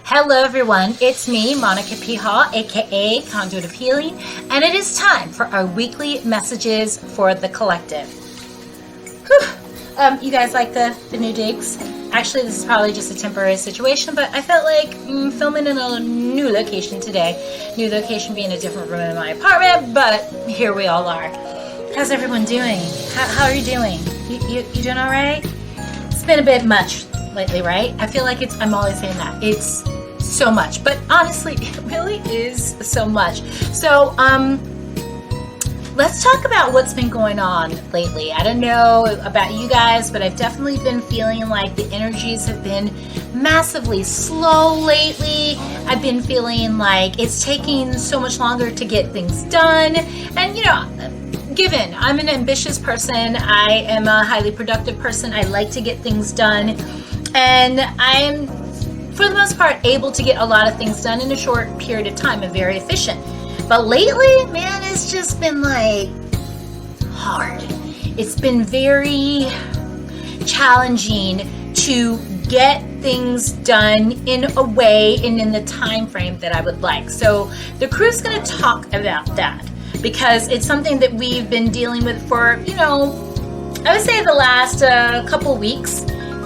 Hello everyone, it's me, Monica P. Hall, aka Conduit of Healing, and it is time for our weekly messages for the collective. You guys like the new digs? Actually, this is probably just a temporary situation, but I felt like filming in a new location today. New location being a different room in my apartment, but here we all are. How's everyone doing? How are you doing? You doing all right? It's been a bit much lately, right? I feel like I'm always saying that. It's so much, but honestly, it really is so much. So, let's talk about what's been going on lately. I don't know about you guys, but I've definitely been feeling like the energies have been massively slow lately. I've been feeling like it's taking so much longer to get things done. And, given I'm an ambitious person, I am a highly productive person, I like to get things done. And I'm, for the most part, able to get a lot of things done in a short period of time and very efficient. But lately, man, it's just been like hard. It's been very challenging to get things done in a way and in the time frame that I would like. So the crew's going to talk about that because it's something that we've been dealing with for, I would say the last couple weeks.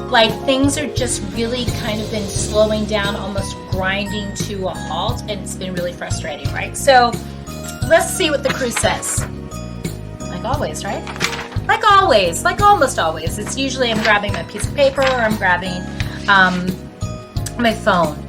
Like things are just really kind of been slowing down, almost grinding to a halt, and it's been really frustrating, right? So let's see what the crew says. Like always, right? Like always, like almost always. It's usually I'm grabbing a piece of paper or I'm grabbing my phone.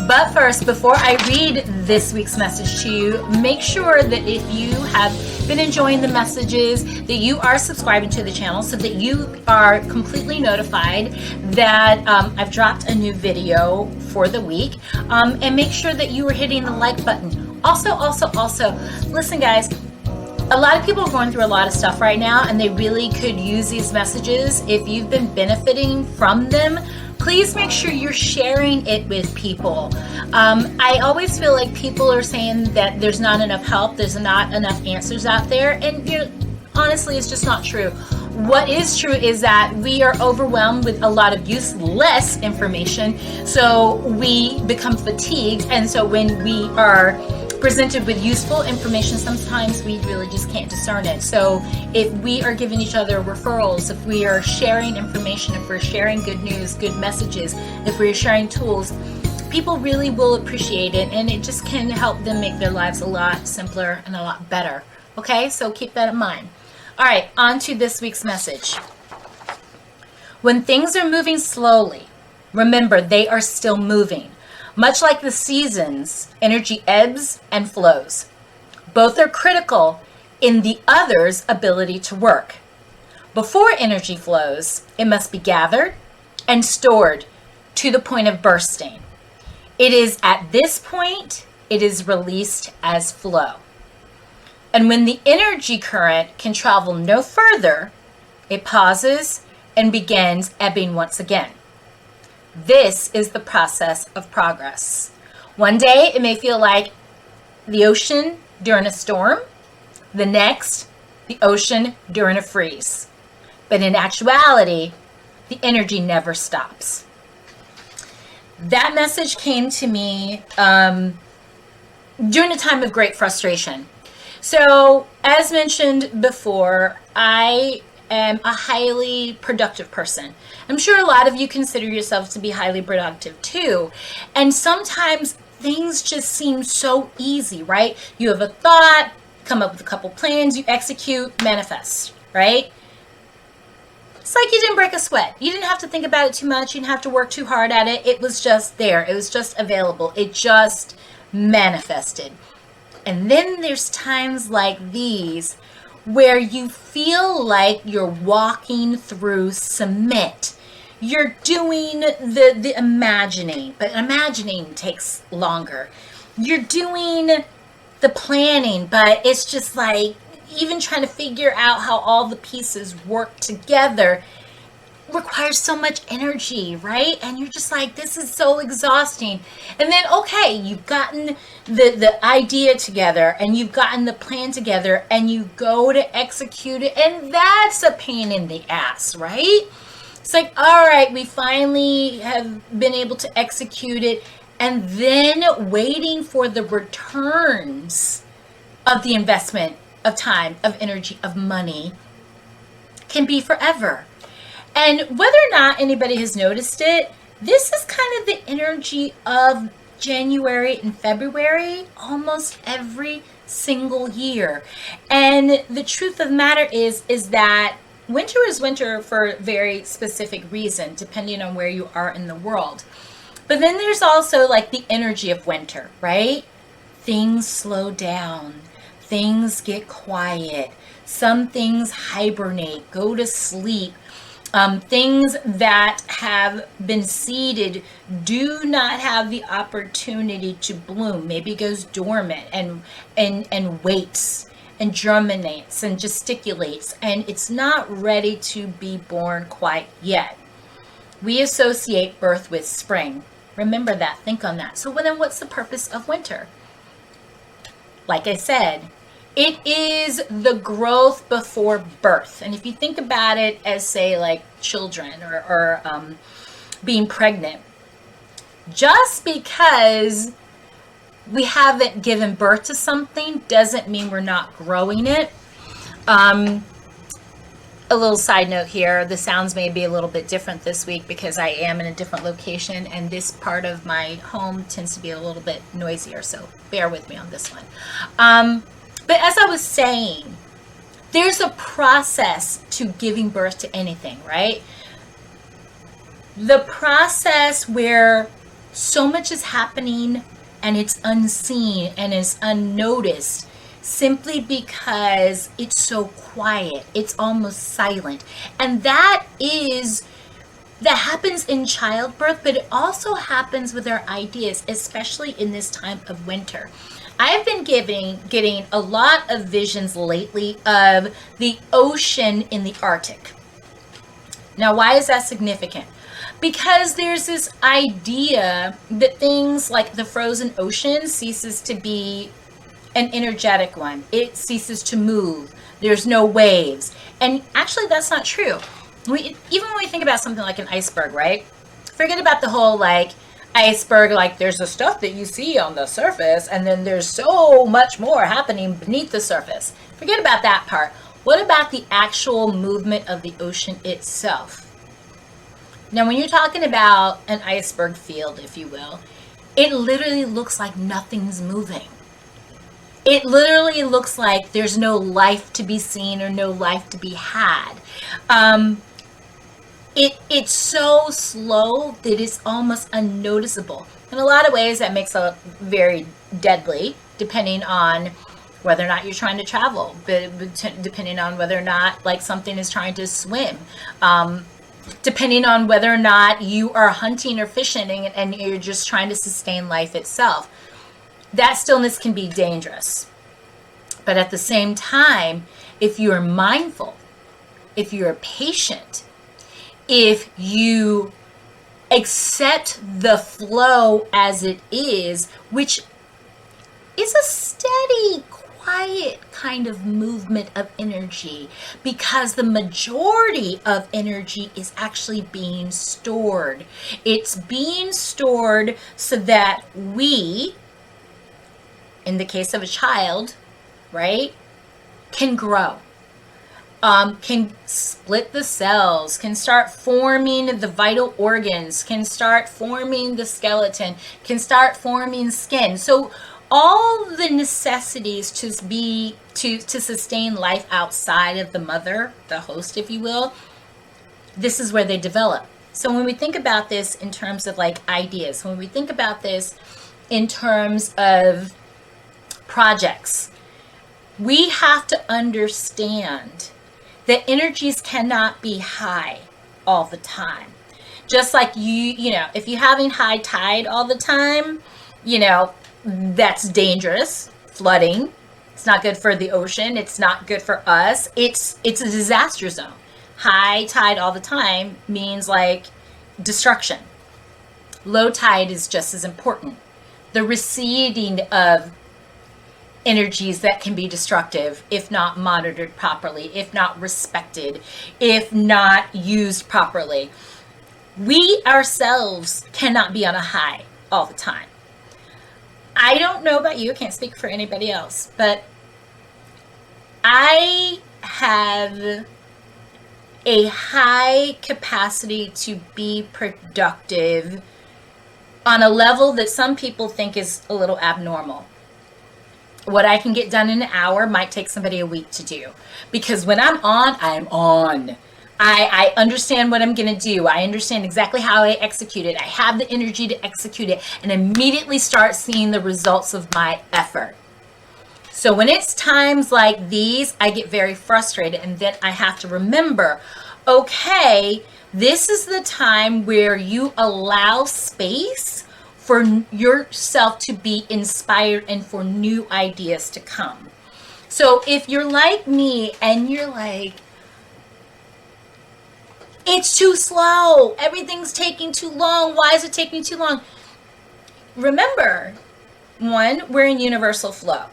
But first, before I read this week's message to you, make sure that if you have been enjoying the messages, that you are subscribing to the channel so that you are completely notified that I've dropped a new video for the week. And make sure that you are hitting the like button. Also, listen guys, a lot of people are going through a lot of stuff right now and they really could use these messages. If you've been benefiting from them, please make sure you're sharing it with people. I always feel like people are saying that there's not enough help, there's not enough answers out there, and honestly, it's just not true. What is true is that we are overwhelmed with a lot of useless information, so we become fatigued, and so when we are presented with useful information, sometimes we really just can't discern it. So if we are giving each other referrals, if we are sharing information, if we're sharing good news, good messages, if we're sharing tools, people really will appreciate it, and it just can help them make their lives a lot simpler and a lot better. Okay, so keep that in mind. All right, on to this week's message. When things are moving slowly, remember they are still moving. Much like the seasons, energy ebbs and flows. Both are critical in the other's ability to work. Before energy flows, it must be gathered and stored to the point of bursting. It is at this point, it is released as flow. And when the energy current can travel no further, it pauses and begins ebbing once again. This is the process of progress. One day it may feel like the ocean during a storm, the next, the ocean during a freeze. But in actuality, the energy never stops. That message came to me during a time of great frustration. So, as mentioned before, I am a highly productive person. I'm sure a lot of you consider yourselves to be highly productive too. And sometimes things just seem so easy, right? You have a thought, come up with a couple plans, you execute, manifest, right? It's like you didn't break a sweat. You didn't have to think about it too much. You didn't have to work too hard at it. It was just there. It was just available. It just manifested. And then there's times like these where you feel like you're walking through cement. You're doing the imagining, but imagining takes longer. You're doing the planning, but it's just like even trying to figure out how all the pieces work together requires so much energy, right? And you're just like, this is so exhausting. And then, okay, you've gotten the idea together and you've gotten the plan together and you go to execute it, and that's a pain in the ass, right? It's like, all right, we finally have been able to execute it, and then waiting for the returns of the investment of time, of energy, of money can be forever. And whether or not anybody has noticed it, this is kind of the energy of January and February almost every single year. And the truth of the matter is that winter is winter for a very specific reason, depending on where you are in the world. But then there's also like the energy of winter, right? Things slow down, things get quiet, some things hibernate, go to sleep. Things that have been seeded do not have the opportunity to bloom. Maybe goes dormant and waits and germinates and gesticulates, and it's not ready to be born quite yet. We associate birth with spring. Remember that. Think on that. So then what's the purpose of winter? Like I said, it is the growth before birth. And if you think about it as, say, like children or being pregnant, just because we haven't given birth to something doesn't mean we're not growing it. A little side note here, the sounds may be a little bit different this week because I am in a different location, and this part of my home tends to be a little bit noisier, so bear with me on this one. But as I was saying, there's a process to giving birth to anything, right? The process where so much is happening and it's unseen and is unnoticed simply because it's so quiet, it's almost silent. And that happens in childbirth, but it also happens with our ideas, especially in this time of winter. I've been getting a lot of visions lately of the ocean in the Arctic. Now, why is that significant? Because there's this idea that things like the frozen ocean ceases to be an energetic one. It ceases to move. There's no waves. And actually, that's not true. Even when we think about something like an iceberg, right? Forget about the whole like iceberg, like there's the stuff that you see on the surface and then there's so much more happening beneath the surface. Forget about that part. What about the actual movement of the ocean itself? Now, when you're talking about an iceberg field, if you will, it literally looks like nothing's moving. It literally looks like there's no life to be seen or no life to be had. It's so slow that it's almost unnoticeable. In a lot of ways, that makes it very deadly, depending on whether or not you're trying to travel, but depending on whether or not like something is trying to swim, depending on whether or not you are hunting or fishing and you're just trying to sustain life itself. That stillness can be dangerous. But at the same time, if you're mindful, if you're patient, if you accept the flow as it is, which is a steady, quiet kind of movement of energy, because the majority of energy is actually being stored. It's being stored so that we, in the case of a child, right, can grow. Can split the cells, can start forming the vital organs, can start forming the skeleton, can start forming skin. So all the necessities to sustain life outside of the mother, the host, if you will, this is where they develop. So when we think about this in terms of like ideas, when we think about this in terms of projects, we have to understand that energies cannot be high all the time. Just like you know, if you're having high tide all the time, you know, that's dangerous. Flooding. It's not good for the ocean. It's not good for us. It's a disaster zone. High tide all the time means like destruction. Low tide is just as important. The receding of energies that can be destructive if not monitored properly, if not respected, if not used properly. We ourselves cannot be on a high all the time. I don't know about you, I can't speak for anybody else, but I have a high capacity to be productive on a level that some people think is a little abnormal. What I can get done in an hour might take somebody a week to do. Because when I'm on. I understand what I'm going to do. I understand exactly how I execute it. I have the energy to execute it and immediately start seeing the results of my effort. So when it's times like these, I get very frustrated, and then I have to remember, okay, this is the time where you allow space for yourself to be inspired and for new ideas to come. So if you're like me and you're like, it's too slow, everything's taking too long, why is it taking too long? Remember, one, we're in universal flow.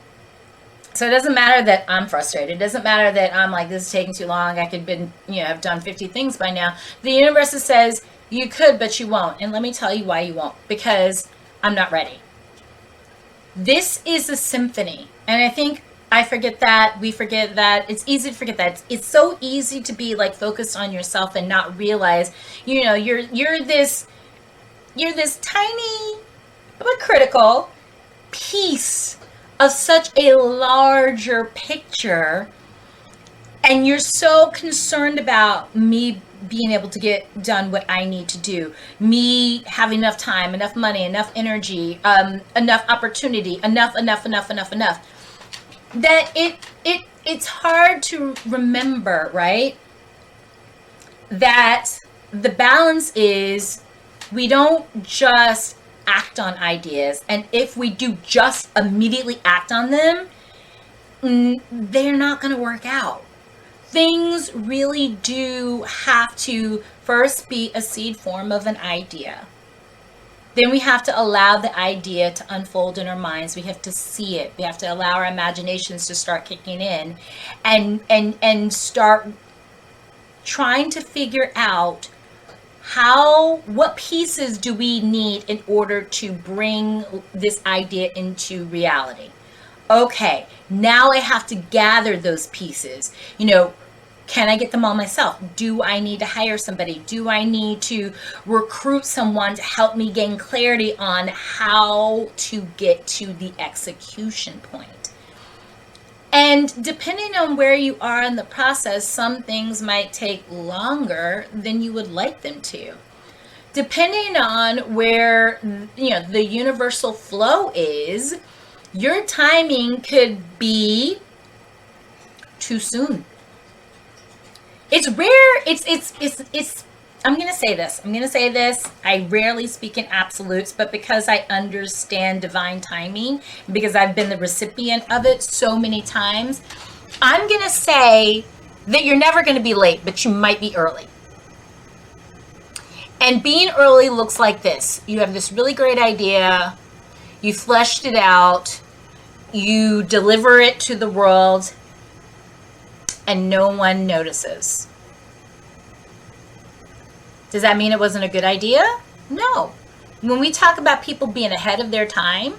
So it doesn't matter that I'm frustrated. It doesn't matter that I'm like, this is taking too long. I could have done 50 things by now. The universe says you could, but you won't. And let me tell you why you won't. Because I'm not ready. This is a symphony. And I think I forget that. We forget that. It's easy to forget that. It's so easy to be like focused on yourself and not realize, you're this tiny but critical piece of such a larger picture, and you're so concerned about me being able to get done what I need to do, me having enough time, enough money, enough energy, enough opportunity, enough, that it's hard to remember, right? That the balance is, we don't just act on ideas, and if we do just immediately act on them, they're not going to work out. Things really do have to first be a seed form of an idea. Then we have to allow the idea to unfold in our minds. We have to see it. We have to allow our imaginations to start kicking in and start trying to figure out what pieces do we need in order to bring this idea into reality. Okay, now I have to gather those pieces. Can I get them all myself? Do I need to hire somebody? Do I need to recruit someone to help me gain clarity on how to get to the execution point? And depending on where you are in the process, some things might take longer than you would like them to. Depending on where, the universal flow is, your timing could be too soon. It's rare. It's I'm going to say this. I rarely speak in absolutes, but because I understand divine timing, because I've been the recipient of it so many times, I'm going to say that you're never going to be late, but you might be early. And being early looks like this. You have this really great idea. You fleshed it out. You deliver it to the world, and no one notices. Does that mean it wasn't a good idea? No. When we talk about people being ahead of their time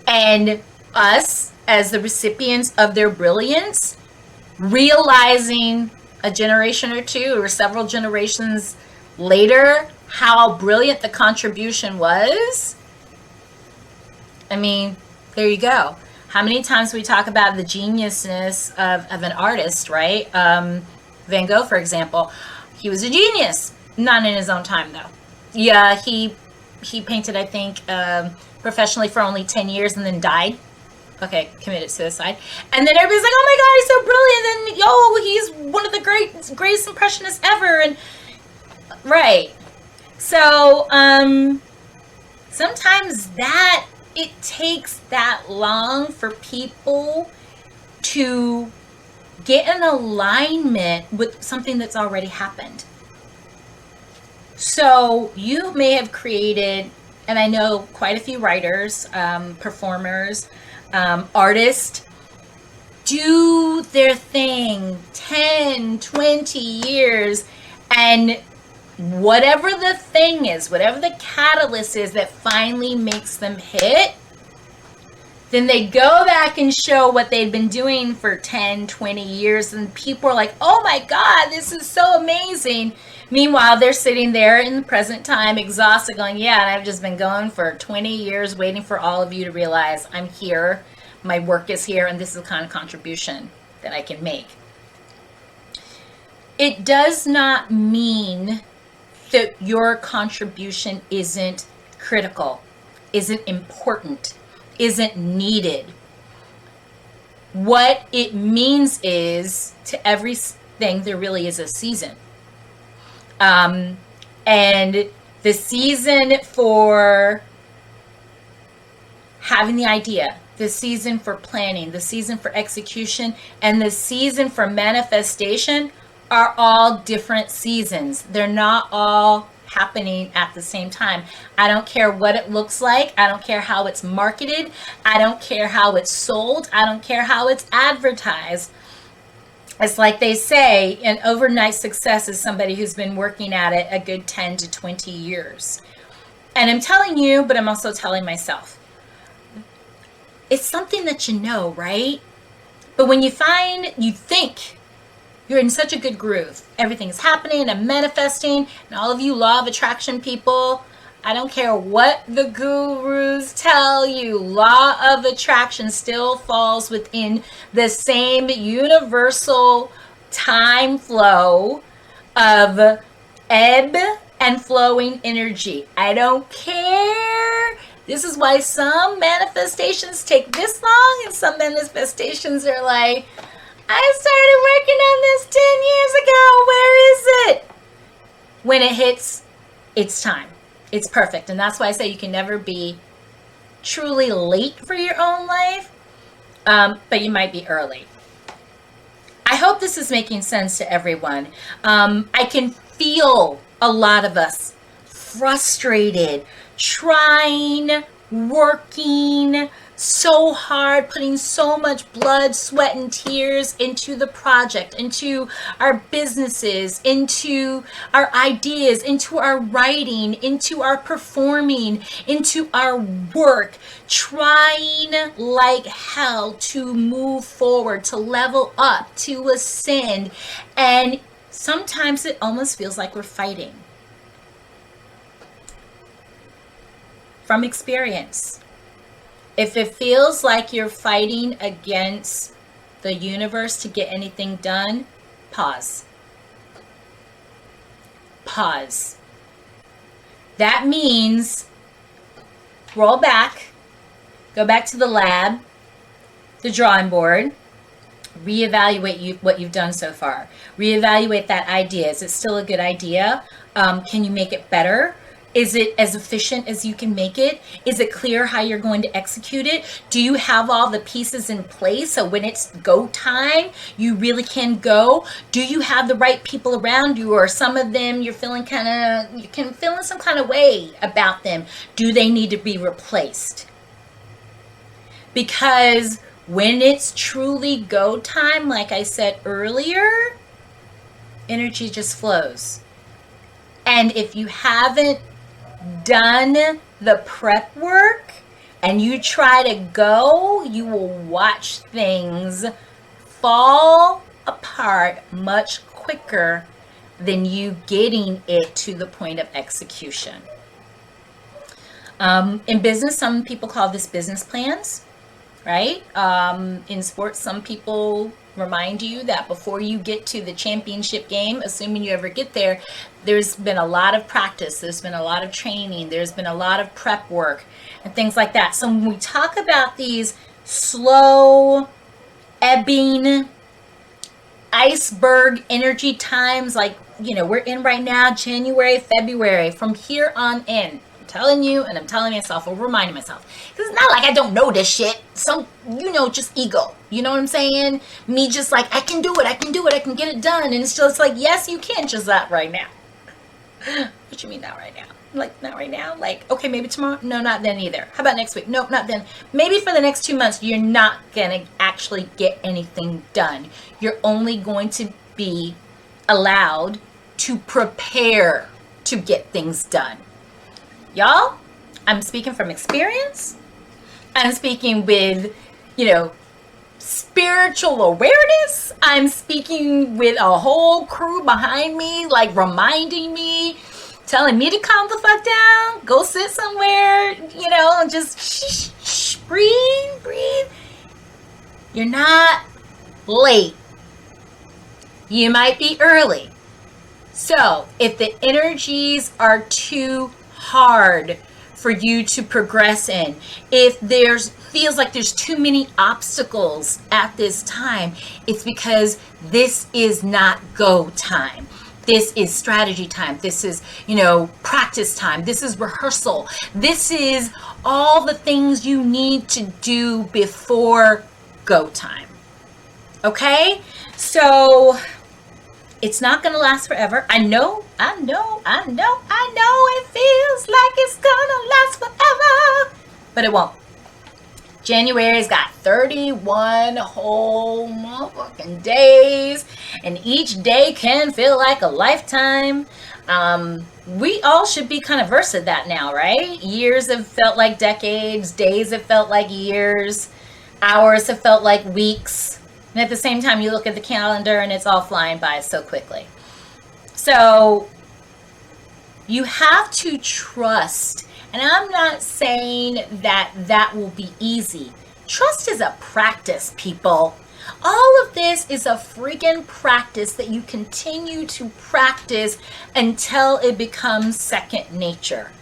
and us as the recipients of their brilliance, realizing a generation or two or several generations later how brilliant the contribution was, there you go. How many times we talk about the geniusness of an artist, right? Van Gogh, for example, he was a genius. Not in his own time, though. Yeah, he painted, I think, professionally for only 10 years and then died. Okay, committed suicide. And then everybody's like, oh my God, he's so brilliant. And, he's one of the greatest impressionists ever. And right. So, sometimes it takes that long for people to get in alignment with something that's already happened. So you may have created, and I know quite a few writers, performers, artists, do their thing 10, 20 years, and whatever the thing is, whatever the catalyst is that finally makes them hit, then they go back and show what they've been doing for 10, 20 years, and people are like, oh my God, this is so amazing. Meanwhile, they're sitting there in the present time, exhausted, going, yeah, and I've just been going for 20 years, waiting for all of you to realize I'm here, my work is here, and this is the kind of contribution that I can make. It does not mean that your contribution isn't critical, isn't important, isn't needed. What it means is, to everything, there really is a season. And the season for having the idea, the season for planning, the season for execution, and the season for manifestation are all different seasons. They're not all happening at the same time. I don't care what it looks like. I don't care how it's marketed. I don't care how it's sold. I don't care how it's advertised. It's like they say, an overnight success is somebody who's been working at it a good 10 to 20 years. And I'm telling you, but I'm also telling myself, it's something that you know, right? But when you think you're in such a good groove, everything is happening and manifesting, and all of you law of attraction people, I don't care what the gurus tell you, law of attraction still falls within the same universal time flow of ebb and flowing energy. I don't care. This is why some manifestations take this long, and some manifestations are like, I started working on this 10 years ago. Where is it? When it hits, it's time. It's perfect. And that's why I say you can never be truly late for your own life, but you might be early. I hope this is making sense to everyone. I can feel a lot of us frustrated, trying, working so hard, putting so much blood, sweat, and tears into the project, into our businesses, into our ideas, into our writing, into our performing, into our work, trying like hell to move forward, to level up, to ascend. And sometimes it almost feels like we're fighting. From experience, if it feels like you're fighting against the universe to get anything done, pause. Pause. That means roll back, go back to the lab, the drawing board, reevaluate what you've done so far. Reevaluate that idea. Is it still a good idea? Can you make it better? Is it as efficient as you can make it? Is it clear how you're going to execute it? Do you have all the pieces in place so when it's go time, you really can go? Do you have the right people around you, or some of them you're feeling feeling some kind of way about them? Do they need to be replaced? Because when it's truly go time, like I said earlier, energy just flows. And if you haven't done the prep work and you try to go, you will watch things fall apart much quicker than you getting it to the point of execution. In business, some people call this business plans, right? In sports, some people remind you that before you get to the championship game, assuming you ever get there, there's been a lot of practice, there's been a lot of training, there's been a lot of prep work and things like that. So when we talk about these slow, ebbing, iceberg energy times, like, we're in right now, January, February, from here on in, I'm telling you, and I'm telling myself, or reminding myself, because it's not like I don't know this shit. Some, just ego. You know what I'm saying? Me just like, I can do it, I can get it done. And it's just like, yes, you can, just not right now. What you mean not right now? Like, not right now? Like, okay, maybe tomorrow? No, not then either. How about next week? Nope, not then. Maybe for the next 2 months, you're not going to actually get anything done. You're only going to be allowed to prepare to get things done. Y'all, I'm speaking from experience. I'm speaking with, spiritual awareness. I'm speaking with a whole crew behind me, like reminding me, telling me to calm the fuck down, go sit somewhere, and just shh, breathe. You're not late. You might be early. So if the energies are too hard for you to progress in, if feels like there's too many obstacles at this time, it's because this is not go time. This is strategy time. This is, practice time. This is rehearsal. This is all the things you need to do before go time. Okay? So it's not going to last forever. I know it feels like it's going to last forever, but it won't. January's got 31 whole motherfucking days, and each day can feel like a lifetime. We all should be kind of versed at that now, right? Years have felt like decades, days have felt like years, hours have felt like weeks. And at the same time, you look at the calendar and it's all flying by so quickly. So you have to trust. And I'm not saying that will be easy. Trust is a practice, people. All of this is a freaking practice that you continue to practice until it becomes second nature.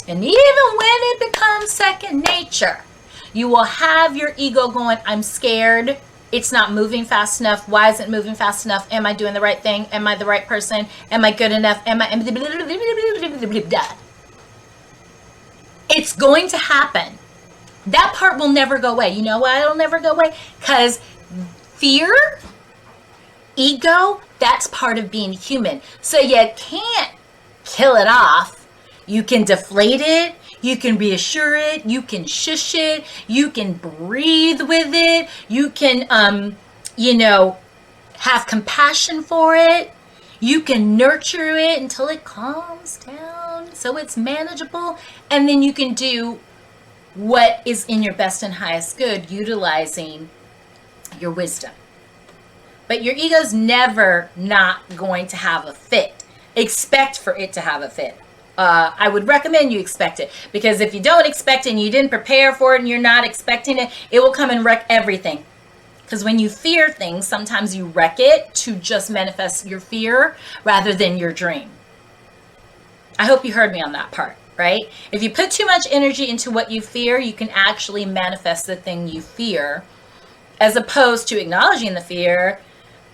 And even when it becomes second nature, you will have your ego going, I'm scared. It's not moving fast enough. Why isn't it moving fast enough? Am I doing the right thing? Am I the right person? Am I good enough? It's going to happen. That part will never go away. You know why it'll never go away? Because fear, ego, that's part of being human. So you can't kill it off. You can deflate it. You can reassure it. You can shush it. You can breathe with it. You can, have compassion for it. You can nurture it until it calms down so it's manageable. And then you can do what is in your best and highest good, utilizing your wisdom. But your ego's never not going to have a fit. Expect for it to have a fit. I would recommend you expect it, because if you don't expect it and you didn't prepare for it and you're not expecting it, it will come and wreck everything. Because when you fear things, sometimes you wreck it to just manifest your fear rather than your dream. I hope you heard me on that part, right? If you put too much energy into what you fear, you can actually manifest the thing you fear, as opposed to acknowledging the fear,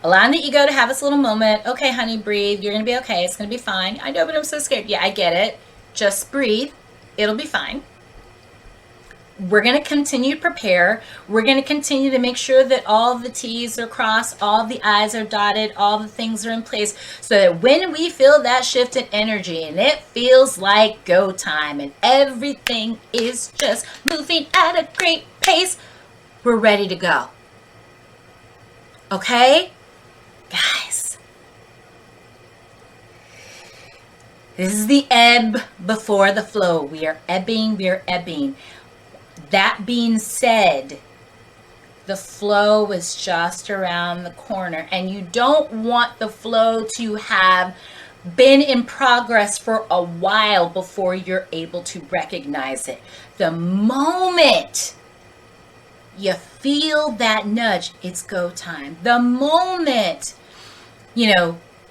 allowing the ego to have its little moment. Okay, honey, breathe. You're going to be okay. It's going to be fine. I know, but I'm so scared. Yeah, I get it. Just breathe. It'll be fine. We're going to continue to prepare. We're going to continue to make sure that all the T's are crossed, all the I's are dotted, all the things are in place, so that when we feel that shift in energy and it feels like go time and everything is just moving at a great pace, we're ready to go. Okay? Guys, this is the ebb before the flow. We are ebbing. That being said, the flow is just around the corner, and you don't want the flow to have been in progress for a while before you're able to recognize it. The moment you feel that nudge, it's go time. The moment,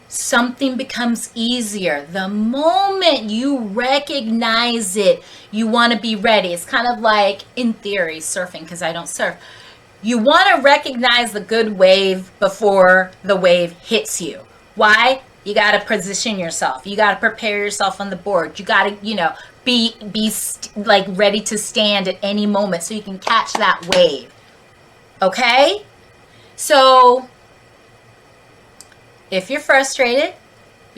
something becomes easier, the moment you recognize it, you want to be ready. It's kind of like, in theory, surfing, because I don't surf. You want to recognize the good wave before the wave hits you. Why? You got to position yourself. You got to prepare yourself on the board. You got to, be ready to stand at any moment so you can catch that wave. Okay? So if you're frustrated,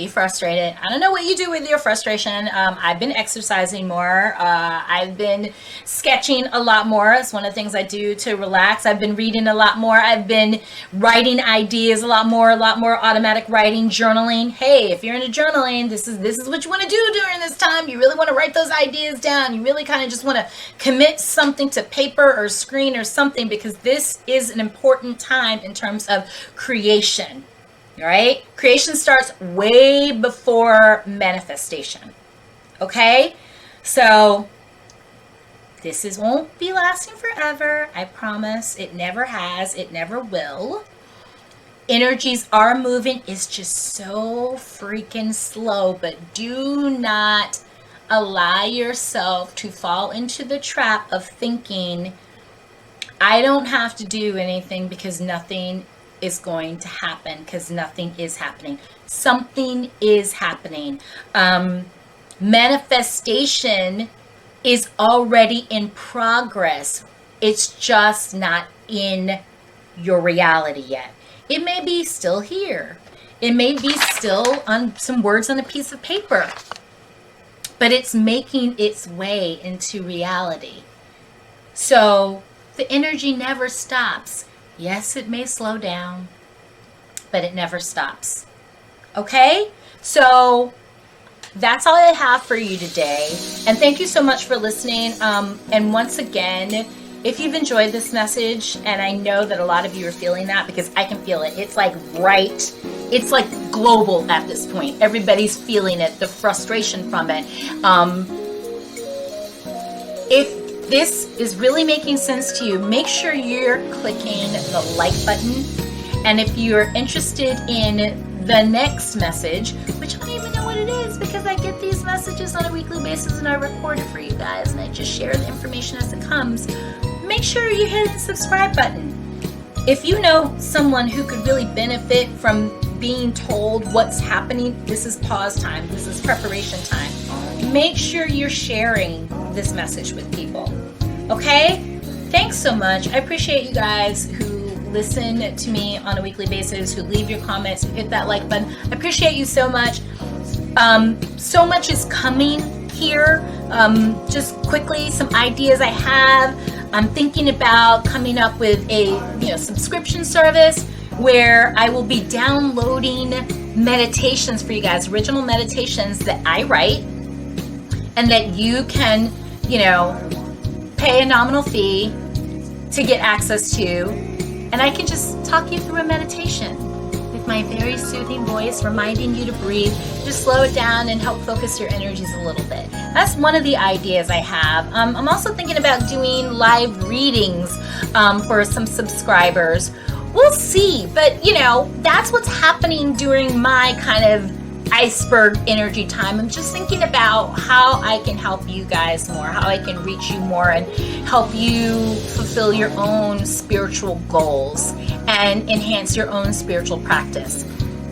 be frustrated. I don't know what you do with your frustration. I've been exercising more. I've been sketching a lot more. It's one of the things I do to relax. I've been reading a lot more. I've been writing ideas a lot more automatic writing, journaling. Hey, if you're into journaling, this is what you want to do during this time. You really want to write those ideas down. You really kind of just want to commit something to paper or screen or something, because this is an important time in terms of creation. All right? Creation starts way before manifestation. Okay? So this won't be lasting forever. I promise. It never has. It never will. Energies are moving. It's just so freaking slow. But do not allow yourself to fall into the trap of thinking, I don't have to do anything because nothing is going to happen, because nothing is happening. Something is happening. Manifestation is already in progress. It's just not in your reality yet. It may be still here. It may be still on some words on a piece of paper, but it's making its way into reality. So the energy never stops. Yes, it may slow down, but it never stops. Okay? So that's all I have for you today. And thank you so much for listening. And once again, if you've enjoyed this message, and I know that a lot of you are feeling that, because I can feel it. It's like it's like global at this point. Everybody's feeling it, the frustration from it. If this is really making sense to you, make sure you're clicking the like button. And if you're interested in the next message, which I don't even know what it is, because I get these messages on a weekly basis and I record it for you guys and I just share the information as it comes, make sure you hit the subscribe button. If you know someone who could really benefit from being told what's happening, this is pause time, this is preparation time, make sure you're sharing this message with people. Okay? Thanks so much. I appreciate you guys who listen to me on a weekly basis, who leave your comments, who hit that like button. I appreciate you so much. So much is coming here. Just quickly, some ideas I have. I'm thinking about coming up with a subscription service where I will be downloading meditations for you guys, original meditations that I write, and that you can, pay a nominal fee to get access to. And I can just talk you through a meditation with my very soothing voice, reminding you to breathe, just slow it down and help focus your energies a little bit. That's one of the ideas I have. I'm also thinking about doing live readings for some subscribers. We'll see, but that's what's happening during my kind of iceberg energy time. I'm just thinking about how I can help you guys more, how I can reach you more and help you fulfill your own spiritual goals and enhance your own spiritual practice.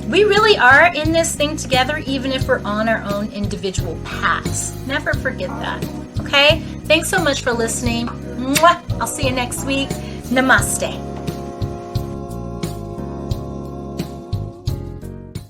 We really are in this thing together, even if we're on our own individual paths. Never forget that. Okay? Thanks so much for listening. Mwah! I'll see you next week. Namaste.